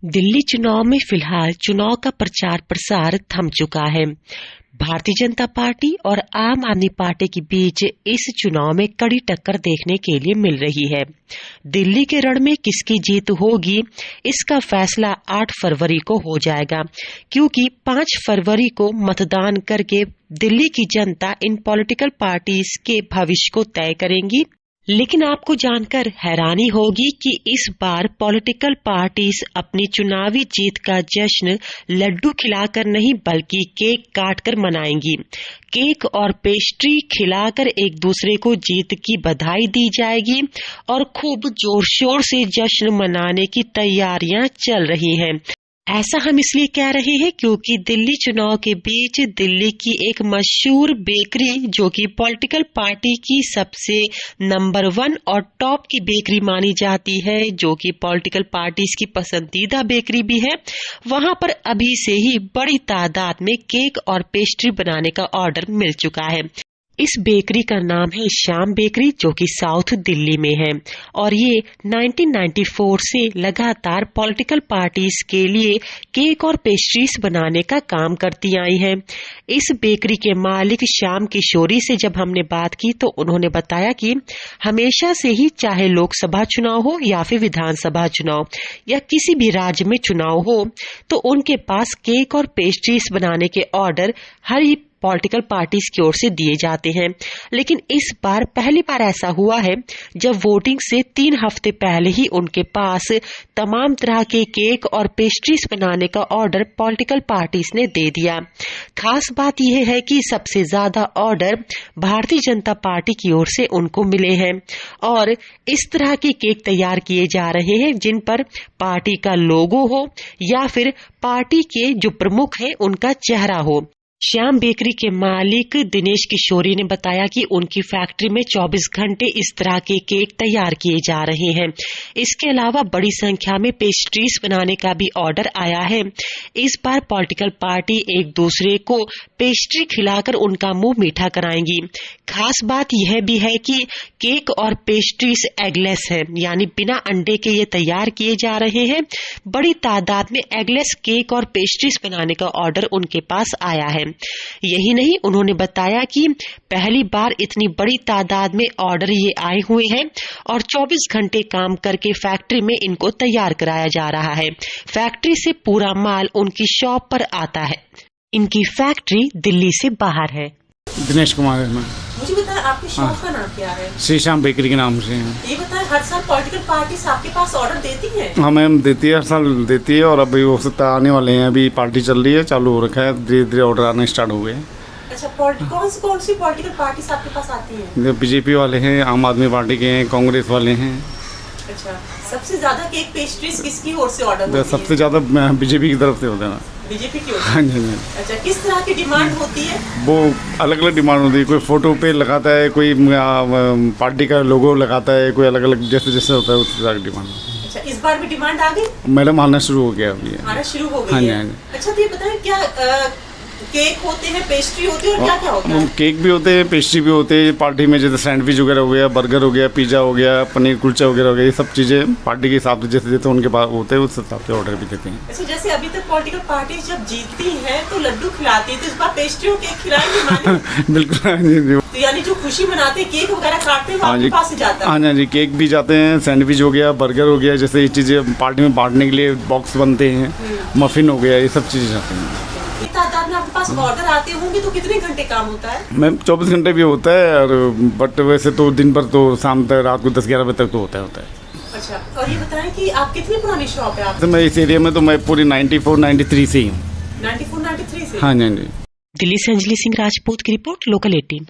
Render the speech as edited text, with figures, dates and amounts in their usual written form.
दिल्ली चुनाव में फिलहाल चुनाव का प्रचार प्रसार थम चुका है। भारतीय जनता पार्टी और आम आदमी पार्टी के बीच इस चुनाव में कड़ी टक्कर देखने के लिए मिल रही है। दिल्ली के रण में किसकी जीत होगी, इसका फैसला 8 फरवरी को हो जाएगा, क्योंकि 5 फरवरी को मतदान करके दिल्ली की जनता इन पॉलिटिकल पार्टीज के भविष्य को तय करेंगी। लेकिन आपको जानकर हैरानी होगी कि इस बार पॉलिटिकल पार्टीज अपनी चुनावी जीत का जश्न लड्डू खिलाकर नहीं बल्कि केक काटकर मनाएंगी। केक और पेस्ट्री खिलाकर एक दूसरे को जीत की बधाई दी जाएगी और खूब जोर शोर से जश्न मनाने की तैयारियां चल रही हैं। ऐसा हम इसलिए कह रहे हैं क्योंकि दिल्ली चुनाव के बीच दिल्ली की एक मशहूर बेकरी, जो कि पॉलिटिकल पार्टी की सबसे नंबर 1 और टॉप की बेकरी मानी जाती है, जो कि पॉलिटिकल पार्टीज की पसंदीदा बेकरी भी है, वहां पर अभी से ही बड़ी तादाद में केक और पेस्ट्री बनाने का ऑर्डर मिल चुका है। इस बेकरी का नाम है श्याम बेकरी, जो कि साउथ दिल्ली में है और ये 1994 से लगातार पॉलिटिकल पार्टीज के लिए केक और पेस्ट्रीज बनाने का काम करती आई है। इस बेकरी के मालिक श्याम किशोरी से जब हमने बात की तो उन्होंने बताया कि हमेशा से ही, चाहे लोकसभा चुनाव हो या फिर विधानसभा चुनाव या किसी भी राज्य में चुनाव हो, तो उनके पास केक और पेस्ट्रीज बनाने के ऑर्डर हर पॉलिटिकल पार्टीज की ओर से दिए जाते हैं। लेकिन इस बार पहली बार ऐसा हुआ है जब वोटिंग से 3 हफ्ते पहले ही उनके पास तमाम तरह के केक और पेस्ट्रीज बनाने का ऑर्डर पॉलिटिकल पार्टीज ने दे दिया। खास बात यह है कि सबसे ज्यादा ऑर्डर भारतीय जनता पार्टी की ओर से उनको मिले हैं और इस तरह के केक तैयार किए जा रहे हैं जिन पर पार्टी का लोगो हो या फिर पार्टी के जो प्रमुख है उनका चेहरा हो। श्याम बेकरी के मालिक दिनेश किशोरी ने बताया कि उनकी फैक्ट्री में 24 घंटे इस तरह के केक तैयार किए जा रहे हैं। इसके अलावा बड़ी संख्या में पेस्ट्रीज बनाने का भी ऑर्डर आया है। इस बार पॉलिटिकल पार्टी एक दूसरे को पेस्ट्री खिलाकर उनका मुंह मीठा कराएंगी। खास बात यह भी है कि केक और पेस्ट्रीज एगलेस है, यानी बिना अंडे के ये तैयार किए जा रहे हैं। बड़ी तादाद में एगलेस केक और पेस्ट्रीज बनाने का ऑर्डर उनके पास आया है। यही नहीं, उन्होंने बताया कि पहली बार इतनी बड़ी तादाद में ऑर्डर ये आए हुए हैं और 24 घंटे काम करके फैक्ट्री में इनको तैयार कराया जा रहा है। फैक्ट्री से पूरा माल उनकी शॉप पर आता है। इनकी फैक्ट्री दिल्ली से बाहर है। दिनेश कुमार है। मुझे बताएं आपकी शॉप का नाम क्या है? श्री श्याम बेकरी के नाम से है। ये बताएं, हर साल पॉलिटिकल पार्टीज आपके पास ऑर्डर देती हैं? हाँ मैम, देती है, हर साल देती है और अभी हो सकता आने वाले हैं। अभी पार्टी चल रही है, चालू हो रखा है, धीरे धीरे ऑर्डर आने स्टार्ट हो गए। अच्छा, कौन सी पॉलिटिकल पार्टीज आपके पास आती हैं? बीजेपी वाले हैं, आम आदमी पार्टी के हैं, कांग्रेस वाले हैं। अच्छा, सबसे ज्यादा केक पेस्ट्रीज किसकी ओर से ऑर्डर? सबसे ज्यादा बीजेपी की तरफ से होता है। बीजेपी की ओर से? हाँ जी। अच्छा, किस तरह की डिमांड होती है? वो अलग अलग डिमांड होती है। कोई फोटो पे लगाता है, कोई पार्टी का लोगो लगाता है, कोई अलग अलग जैसे जैसे होता है उस तरह की डिमांड। अच्छा, इस बार भी डिमांड आ गई? मैडम आना शुरू हो गया अभी। आना शुरू हो गई? हाँ जी, है। हाँ जी। अच्छा, तो ये बताएं, क्या केक होते हैं, पेस्ट्री होती है और क्या क्या होता है? केक भी होते हैं, पेस्ट्री भी होते हैं। पार्टी में जैसे सैंडविच वगैरह हो गया, बर्गर हो गया, पिज्जा हो गया, पनीर कुलचा वगैरह हो गया, ये सब चीज़ें पार्टी के हिसाब से जैसे जैसे उनके पास होते हैं उस हिसाब से ऑर्डर भी देते हैं। अच्छा, जैसे अभी तक पॉलिटिकल पार्टी जब जीतती हैं तो लड्डू खिलाती है, तो इस बार पेस्ट्री और केक खिलाएंगे? बिल्कुल। तो यानी जो खुशी मनाते हैं, केक वगैरह काटते हैं, वो आपके पास से जाता है? हाँ जी, केक भी जाते हैं, सैंडविच हो गया, बर्गर हो गया, जैसे ये चीज़ें पार्टी में बांटने के लिए बॉक्स बनते हैं, मफिन हो गया, ये सब चीज़ें जाते हैं। तादाद में आपके पास ऑर्डर आते होंगे तो कितने घंटे काम होता है? मैम 24 घंटे भी होता है और बट वैसे तो दिन भर तो शाम तक, रात को 10-11 बजे तक तो होता है। अच्छा, और ये बताएं कि आप कितनी पुरानी शॉप है आप? तो मैं इस एरिया में तो मैं पूरी 94-93 से ही हूँ। 94-93 से? हाँ जी। दिल्ली से अंजलि सिंह राजपूत की रिपोर्ट, लोकल 18।